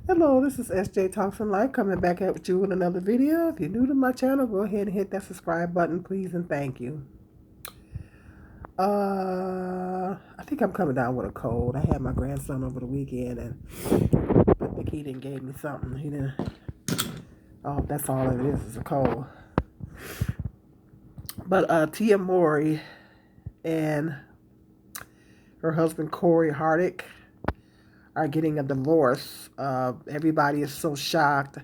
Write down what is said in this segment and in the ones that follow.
Hello, this is SJ Talks and Life coming back at you with another video. If you're new to my channel, go ahead and hit that subscribe button, please, and thank you. I think I'm coming down with a cold. I had my grandson over the weekend, and I think he didn't gave me something. He didn't. Oh, that's all it is a cold. But Tia Mowry and her husband Corey Hardick are getting a divorce. Everybody is so shocked.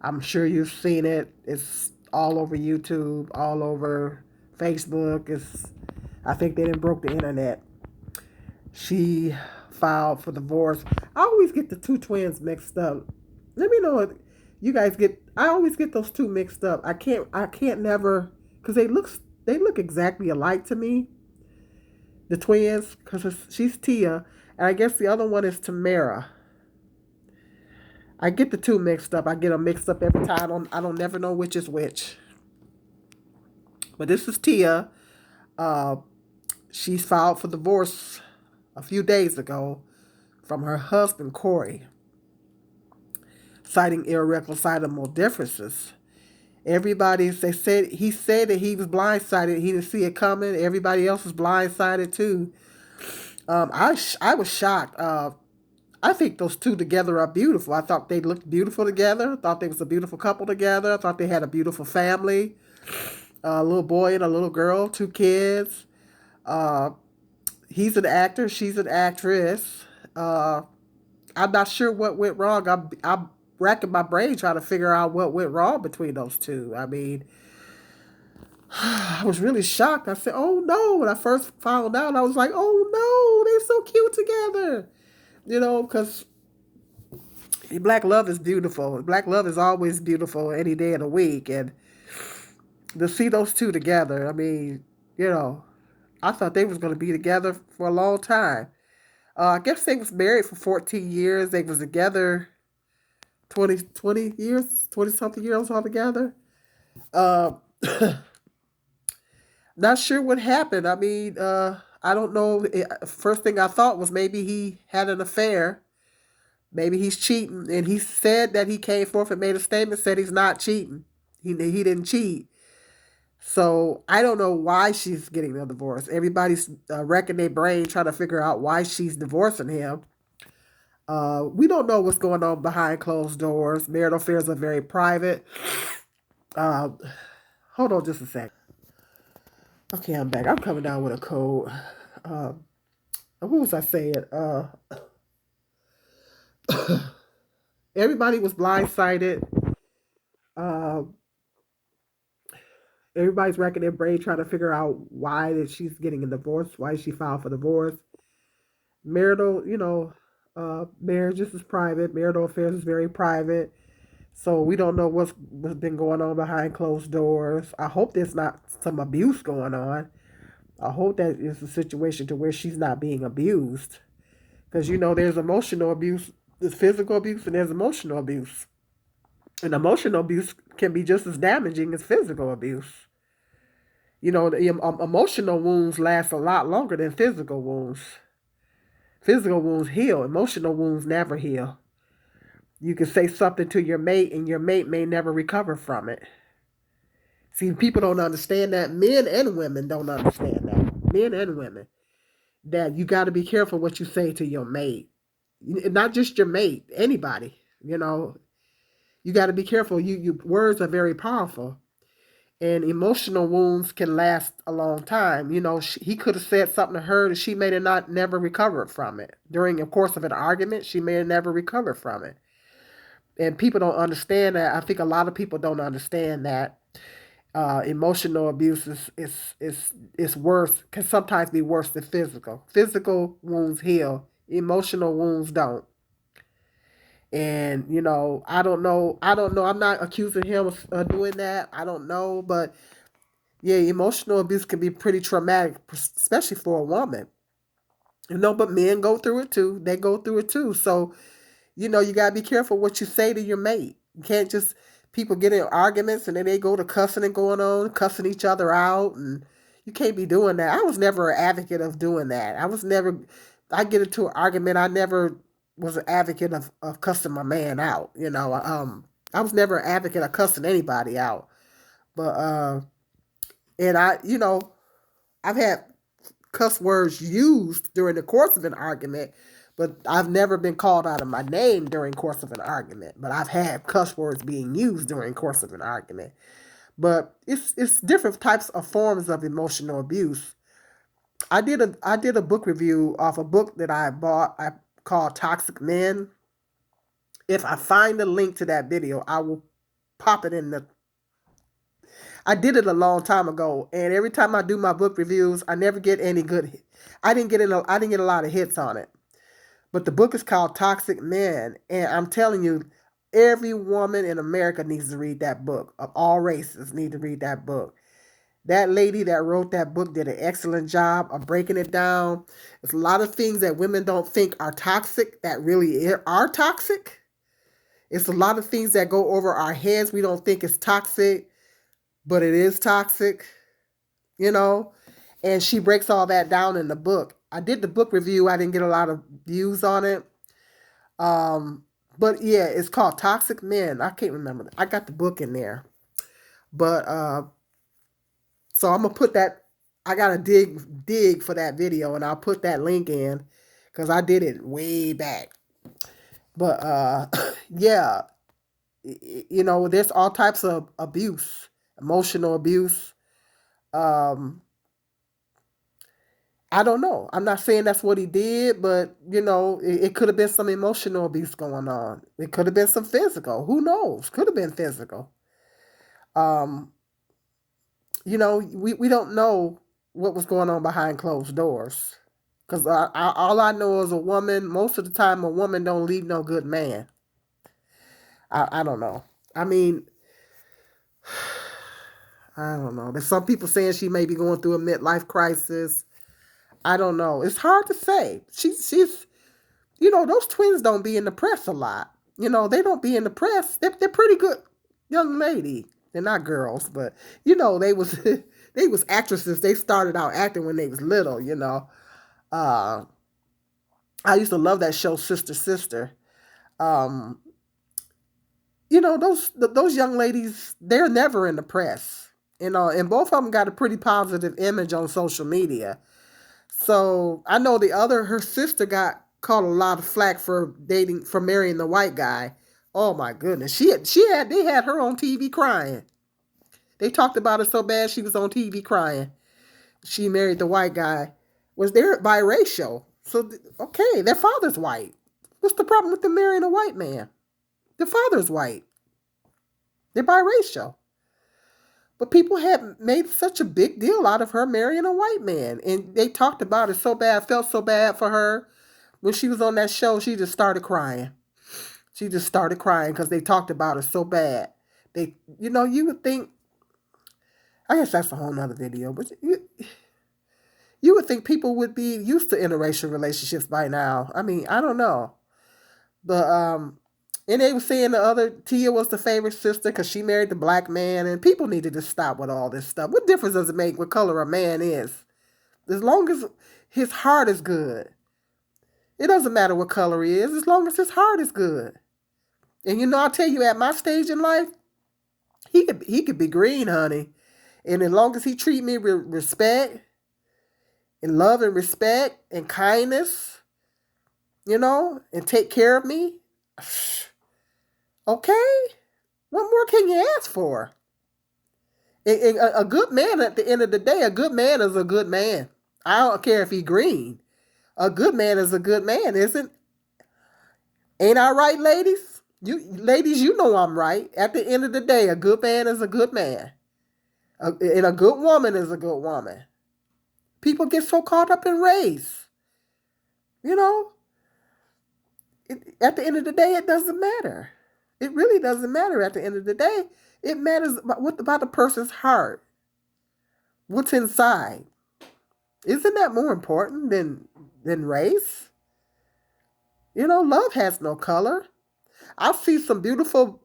I'm sure you've seen it. It's all over YouTube, all over Facebook. I think they didn't broke the internet. She filed for divorce. I always get the two twins mixed up. Let me know if you guys get. I always get those two mixed up. I can't never because they look exactly alike to me. The twins, because she's Tia, and I guess the other one is Tamara. I get the two mixed up. I get them mixed up every time. I don't never know which is which. But this is Tia. Uh, she's filed for divorce a few days ago from her husband Corey, citing irreconcilable differences. They said he said that he was blindsided. He didn't see it coming. Everybody else was blindsided too. I was shocked. I think those two together are beautiful. I thought they looked beautiful together. I thought they was a beautiful couple together. I thought they had a beautiful family. A little boy and a little girl, two kids. Uh, he's an actor. She's an actress. Uh, I'm not sure what went wrong. I'm racking my brain trying to figure out what went wrong between those two. I mean, I was really shocked. I said, "Oh no!" When I first found out, I was like, "Oh no, they're so cute together." Because black love is beautiful. Black love is always beautiful any day of the week, and to see those two together, I mean, you know, I thought they was going to be together for a long time. I guess they was married for 14 years. They was together 20 years, 20 something years altogether. Uh, not sure what happened. I mean, I don't know. First thing I thought was maybe he had an affair. Maybe he's cheating. And he said that he came forth and made a statement, said he's not cheating. He didn't cheat. So I don't know why she's getting a divorce. Everybody's wrecking their brain trying to figure out why she's divorcing him. We don't know what's going on behind closed doors. Marital affairs are very private. Uh, hold on just a sec. Okay, I'm back. I'm coming down with a cold. Uh, what was I saying? Everybody was blindsided. Uh, everybody's racking their brain trying to figure out why that she's getting a divorce, why she filed for divorce. Marital, marriages is private. Marital affairs is very private. So we don't know what's been going on behind closed doors. I hope there's not some abuse going on. I hope that it's a situation to where she's not being abused. Because there's emotional abuse, there's physical abuse, and there's emotional abuse. And emotional abuse can be just as damaging as physical abuse. The emotional wounds last a lot longer than physical wounds. Physical wounds heal, emotional wounds never heal. You can say something to your mate, and your mate may never recover from it. See, people don't understand that. Men and women don't understand that. Men and women. That you got to be careful what you say to your mate. Not just your mate, anybody. You got to be careful. Words are very powerful, and emotional wounds can last a long time. He could have said something to her, and she may have not never recovered from it during the course of an argument. She may have never recovered from it, and people don't understand that. I think a lot of people don't understand that emotional abuse is worse. Can sometimes be worse than physical. Physical wounds heal. Emotional wounds don't. And I don't know. I don't know. I'm not accusing him of doing that. I don't know, but yeah, emotional abuse can be pretty traumatic, especially for a woman. But men go through it too. They go through it too. So you gotta be careful what you say to your mate. You can't just people get in arguments and then they go to cussing and going on, cussing each other out, and you can't be doing that. I was never an advocate of doing that. I was never. I get into an argument. I never. was an advocate of cussing my man out. I was never an advocate of cussing anybody out. But and I've had cuss words used during the course of an argument, but I've never been called out of my name during the course of an argument. But I've had cuss words being used during the course of an argument. But it's different types of forms of emotional abuse. I did a book review of a book that I bought. I called Toxic Men. If I find the link to that video, I will pop it in the. I did it a long time ago, and every time I do my book reviews, I never get any good. I didn't get a lot of hits on it. But the book is called Toxic Men, and I'm telling you, every woman in America needs to read that book. Of all races, need to read that book. That lady that wrote that book did an excellent job of breaking it down. There's a lot of things that women don't think are toxic that really are toxic. It's a lot of things that go over our heads we don't think is toxic, but it is toxic, you know? And she breaks all that down in the book. I did the book review. I didn't get a lot of views on it. But yeah, it's called Toxic Men. I can't remember. I got the book in there. But so I'm gonna put that. I gotta dig for that video, and I'll put that link in because I did it way back. But yeah, there's all types of abuse, emotional abuse. Um, I don't know. I'm not saying that's what he did, but it could have been some emotional abuse going on. It could have been some physical. Who knows? Could have been physical. Um, we don't know what was going on behind closed doors. Because all I know is a woman, most of the time, a woman don't leave no good man. I don't know. I mean, I don't know. There's some people saying she may be going through a midlife crisis. I don't know. It's hard to say. She's those twins don't be in the press a lot. They don't be in the press. They're pretty good young lady. They're not girls, but they was they was actresses. They started out acting when they was little. Uh, I used to love that show, Sister Sister. Um, those young ladies, they're never in the press. And both of them got a pretty positive image on social media. So I know her sister got caught a lot of flack for marrying the white guy. Oh my goodness, they had her on TV crying. They talked about her so bad she was on TV crying. She married the white guy. Was they're biracial? So okay, their father's white. What's the problem with them marrying a white man? The father's white. They're biracial. But people had made such a big deal out of her marrying a white man. And they talked about it so bad, felt so bad for her. When she was on that show, she just started crying. She just started crying because they talked about her so bad. You would think, I guess that's a whole nother video, but you would think people would be used to interracial relationships by now. I mean, I don't know. But, and they were saying the other Tia was the favorite sister because she married the black man, and people needed to stop with all this stuff. What difference does it make what color a man is? As long as his heart is good. It doesn't matter what color he is, as long as his heart is good. And I'll tell you, at my stage in life, he could be green, honey. And as long as he treat me with respect, and love and respect and kindness, and take care of me, okay, what more can you ask for? And a good man, at the end of the day, a good man is a good man. I don't care if he's green. A good man is a good man, isn't? Ain't I right, ladies? Ladies, I'm right. At the end of the day, a good man is a good man. And a good woman is a good woman. People get so caught up in race. At the end of the day, it doesn't matter. It really doesn't matter at the end of the day. It matters about the person's heart. What's inside. Isn't that more important than race? Love has no color. I see some beautiful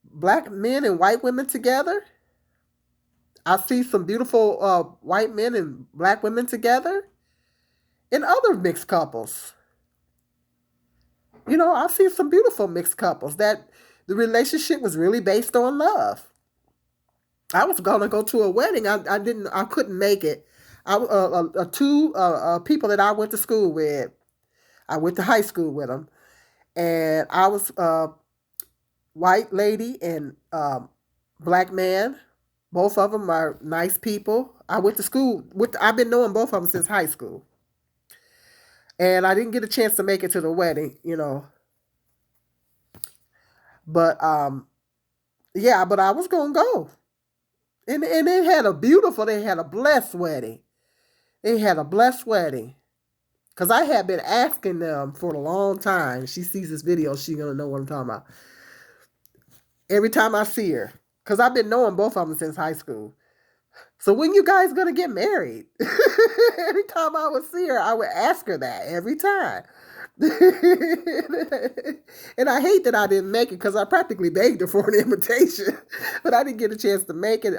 black men and white women together. I see some beautiful white men and black women together. And other mixed couples. I've seen some beautiful mixed couples that the relationship was really based on love. I was gonna go to a wedding. I couldn't make it. Two people that I went to school with. I went to high school with them, and I was white lady and black man. Both of them are nice people. I went to school with. I've been knowing both of them since high school, and I didn't get a chance to make it to the wedding. But yeah, but I was gonna go, and they had a blessed wedding. They had a blessed wedding. Because I had been asking them for a long time. She sees this video, she's going to know what I'm talking about. Every time I see her. Because I've been knowing both of them since high school. So when you guys going to get married? Every time I would see her, I would ask her that. Every time. And I hate that I didn't make it because I practically begged her for an invitation. But I didn't get a chance to make it,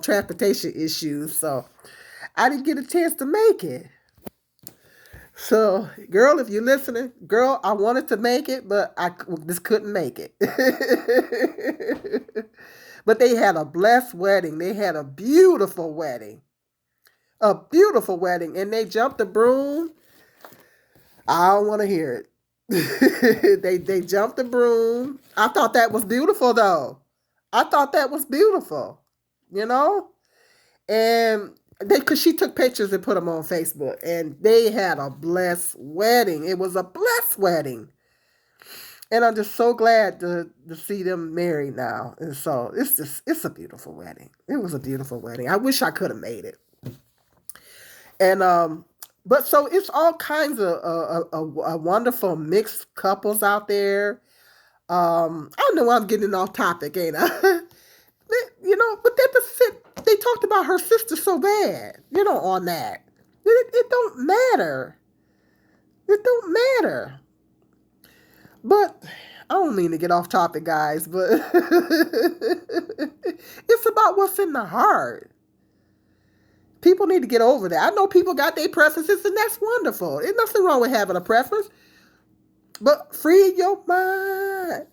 transportation issues. So I didn't get a chance to make it. So, girl, if you're listening, girl, I wanted to make it, but I just couldn't make it. But they had a blessed wedding. They had a beautiful wedding. A beautiful wedding. And they jumped the broom. I don't want to hear it. They jumped the broom. I thought that was beautiful, though. I thought that was beautiful. And because she took pictures and put them on Facebook, and they had a blessed wedding. It was a blessed wedding, and I'm just so glad to see them married now. And so it's a beautiful wedding. It was a beautiful wedding. I wish I could have made it. And but so it's all kinds of wonderful mixed couples out there. I don't know why I'm getting off topic, ain't I? But they talked about her sister so bad, on that. It don't matter. It don't matter. But I don't mean to get off topic, guys, but it's about what's in the heart. People need to get over that. I know people got their preferences, and that's wonderful. There's nothing wrong with having a preference. But free your mind.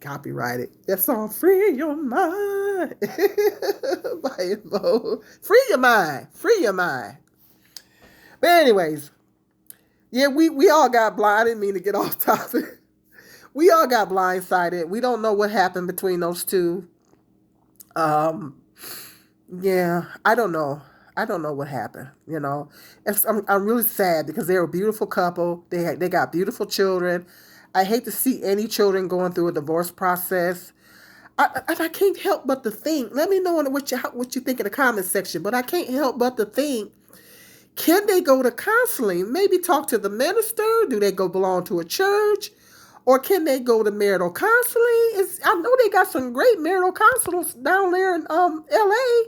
Copyrighted. That song, Free Your Mind. By Bo. Free your mind. Free your mind. But anyways, yeah, we all got blind. I didn't mean to get off topic. We all got blindsided. We don't know what happened between those two. Yeah, I don't know. I don't know what happened. I'm really sad because they're a beautiful couple. They got beautiful children. I hate to see any children going through a divorce process. I can't help but to think. Let me know what you think in the comment section. But I can't help but to think: can they go to counseling? Maybe talk to the minister. Do they go belong to a church, or can they go to marital counseling? I know they got some great marital counselors down there in L.A.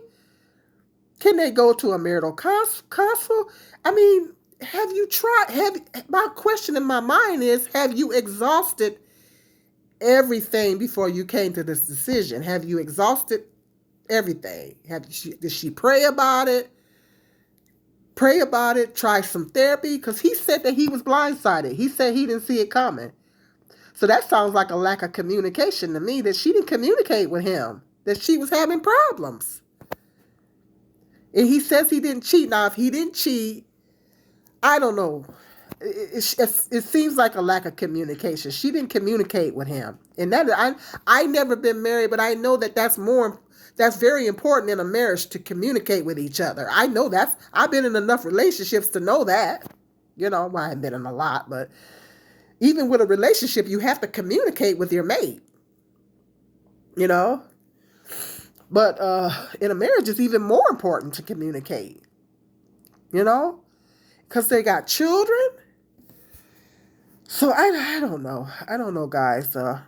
Can they go to a marital counsel? I mean, have you tried? My question in my mind is: have you exhausted everything before you came to this decision? Have you exhausted everything? Did she pray about it? Pray about it. Try some therapy, because he said that he was blindsided. He said he didn't see it coming. So that sounds like a lack of communication to me. That she didn't communicate with him. That she was having problems. And he says he didn't cheat. Now, if he didn't cheat, I don't know. It seems like a lack of communication. She didn't communicate with him. And that I never been married, but I know that's very important in a marriage, to communicate with each other. I know I've been in enough relationships to know that. Well, I haven't been in a lot, but even with a relationship, you have to communicate with your mate. But in a marriage, it's even more important to communicate, because they got children. So I don't know. I don't know, guys. I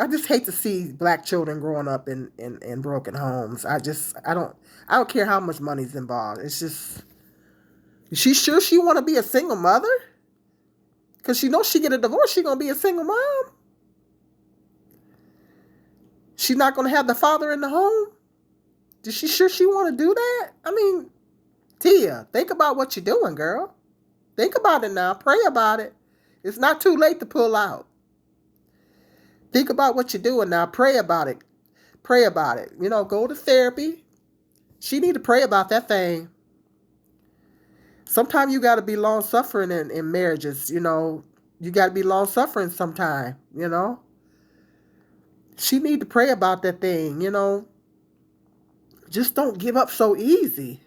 just hate to see black children growing up in broken homes. I don't care how much money's involved. It's just, is she sure she want to be a single mother? Because she knows she get a divorce, she going to be a single mom. She's not going to have the father in the home. Is she sure she want to do that? I mean, Tia, think about what you're doing, girl. Think about it now. Pray about it. It's not too late to pull out. Think about what you're doing now. Pray about it. Pray about it. Go to therapy. She need to pray about that thing. Sometimes you got to be long suffering in marriages. You got to be long suffering sometime. She need to pray about that thing. Just don't give up so easy.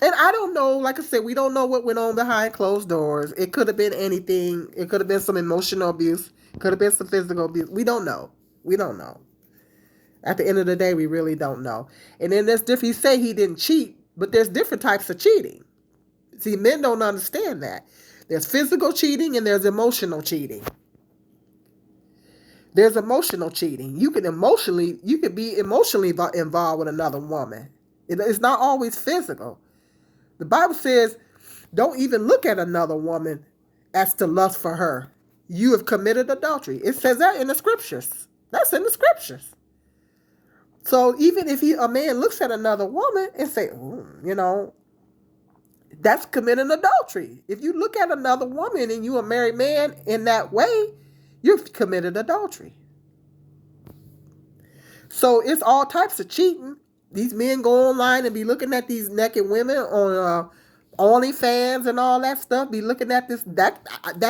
And I don't know, like I said, we don't know what went on behind closed doors. It could have been anything. It could have been some emotional abuse. Could have been some physical abuse. We don't know. We don't know. At the end of the day, we really don't know. And then there's different. You say he didn't cheat, but there's different types of cheating. See, men don't understand that. There's physical cheating and there's emotional cheating. There's emotional cheating. You can be emotionally involved with another woman. It's not always physical. The Bible says, don't even look at another woman as to lust for her. You have committed adultery. It says that in the scriptures. That's in the scriptures. So even if a man looks at another woman and say, that's committing adultery. If you look at another woman and you a married man in that way, you've committed adultery. So it's all types of cheating. These men go online and be looking at these naked women on OnlyFans and all that stuff. Be looking at this. That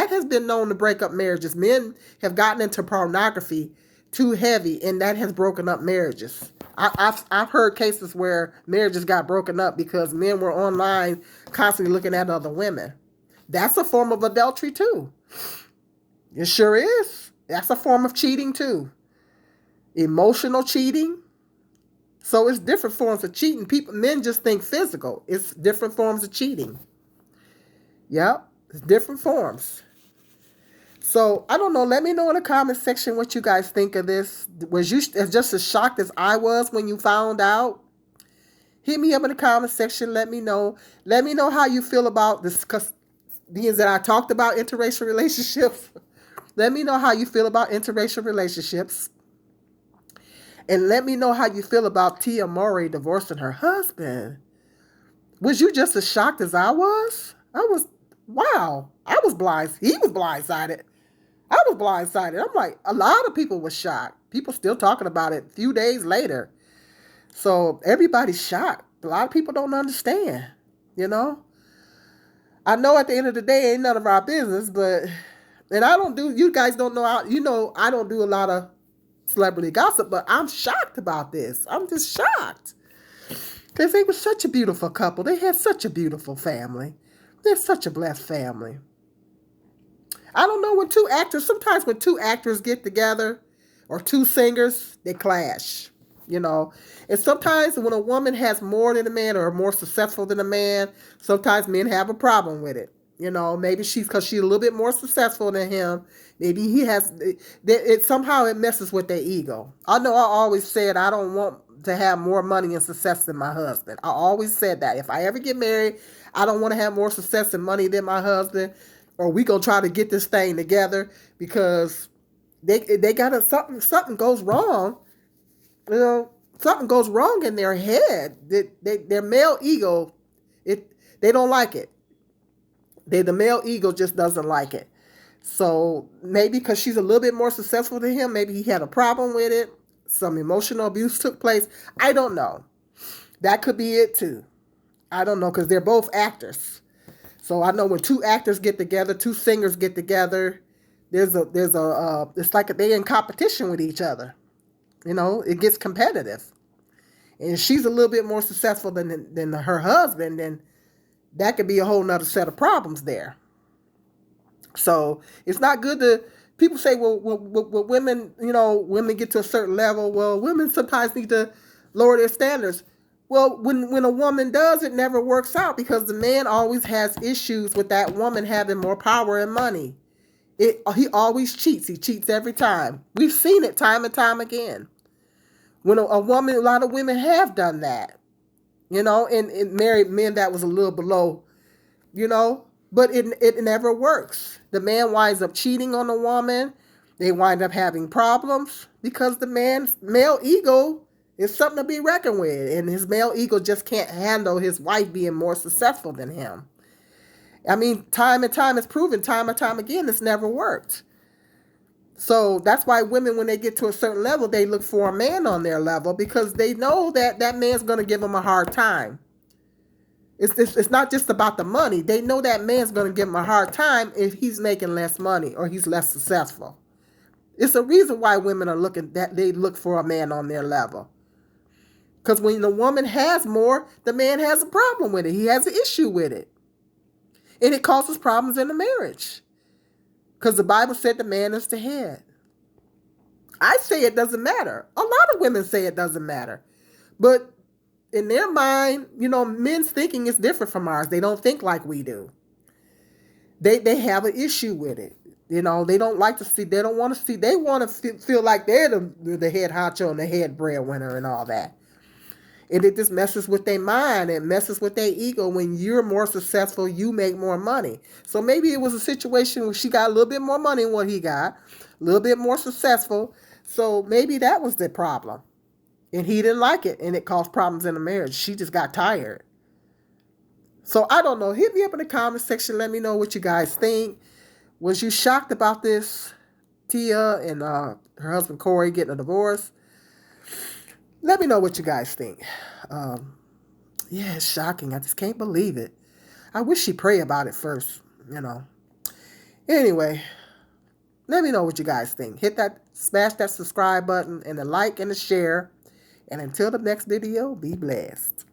has been known to break up marriages. Men have gotten into pornography too heavy, and that has broken up marriages. I've heard cases where marriages got broken up because men were online constantly looking at other women. That's a form of adultery too. It sure is. That's a form of cheating too. Emotional cheating. So it's different forms of cheating. Men just think physical. It's different forms of cheating. Yep, it's different forms. So I don't know. Let me know in the comment section what you guys think of this. Was you just as shocked as I was when you found out? Hit me up in the comment section. Let me know. Let me know how you feel about this, being that I talked about interracial relationships. Let me know how you feel about interracial relationships. And let me know how you feel about Tia Mowry divorcing her husband. Was you just as shocked as I was? Wow. I was he was blindsided. I was blindsided. I'm like, a lot of people were shocked. People still talking about it a few days later. So everybody's shocked. A lot of people don't understand, I know at the end of the day, ain't none of our business, and you guys don't know, I don't do a lot of celebrity gossip, but I'm shocked about this. I'm just shocked. Because they were such a beautiful couple. They had such a beautiful family. They're such a blessed family. I don't know, sometimes when two actors get together, or two singers, they clash, And sometimes when a woman has more than a man or more successful than a man, sometimes men have a problem with it. Maybe because she's a little bit more successful than him. Maybe he has, somehow it messes with their ego. I know I always said I don't want to have more money and success than my husband. I always said that. If I ever get married, I don't want to have more success and money than my husband, or we gonna try to get this thing together, because they gotta, something goes wrong. Something goes wrong in their head. Their male ego, they don't like it. The male ego just doesn't like it. So maybe because she's a little bit more successful than him, maybe he had a problem with it. Some emotional abuse took place. I don't know. That could be it too. I don't know, because they're both actors. So I know when two actors get together, two singers get together, it's like they're in competition with each other. It gets competitive. And if she's a little bit more successful than her husband, then that could be a whole nother set of problems there. So it's not good to, people say, well, women, women get to a certain level. Well, women sometimes need to lower their standards. Well, when a woman does, it never works out, because the man always has issues with that woman having more power and money. He always cheats. He cheats every time. We've seen it time and time again. When a lot of women have done that. And married men that was a little below, but it never works. The man winds up cheating on the woman. They wind up having problems because the man's male ego is something to be reckoned with, and his male ego just can't handle his wife being more successful than him. I mean, time and time it's proven, time and time again, it's never worked. So that's why women, when they get to a certain level, they look for a man on their level because they know that that man's going to give them a hard time. It's not just about the money. They know that man's going to give them a hard time if he's making less money or he's less successful. It's a reason why women are looking that they look for a man on their level. Because when the woman has more, the man has a problem with it. He has an issue with it. And it causes problems in the marriage. Because the Bible said the man is the head. I say it doesn't matter. A lot of women say it doesn't matter. But in their mind, men's thinking is different from ours. They don't think like we do. They have an issue with it. They don't like to see, they don't want to see, they want to feel like they're the head honcho and the head breadwinner and all that. And it just messes with their mind. It messes with their ego. When you're more successful, you make more money. So maybe it was a situation where she got a little bit more money than what he got, a little bit more successful. So maybe that was the problem. And he didn't like it, and it caused problems in the marriage. She just got tired. So I don't know. Hit me up in the comment section. Let me know what you guys think. Was you shocked about this, Tia and her husband Corey getting a divorce? Let me know what you guys think. Yeah, it's shocking. I just can't believe it. I wish she'd pray about it first, Anyway, let me know what you guys think. Smash that subscribe button and the like and the share. And until the next video, be blessed.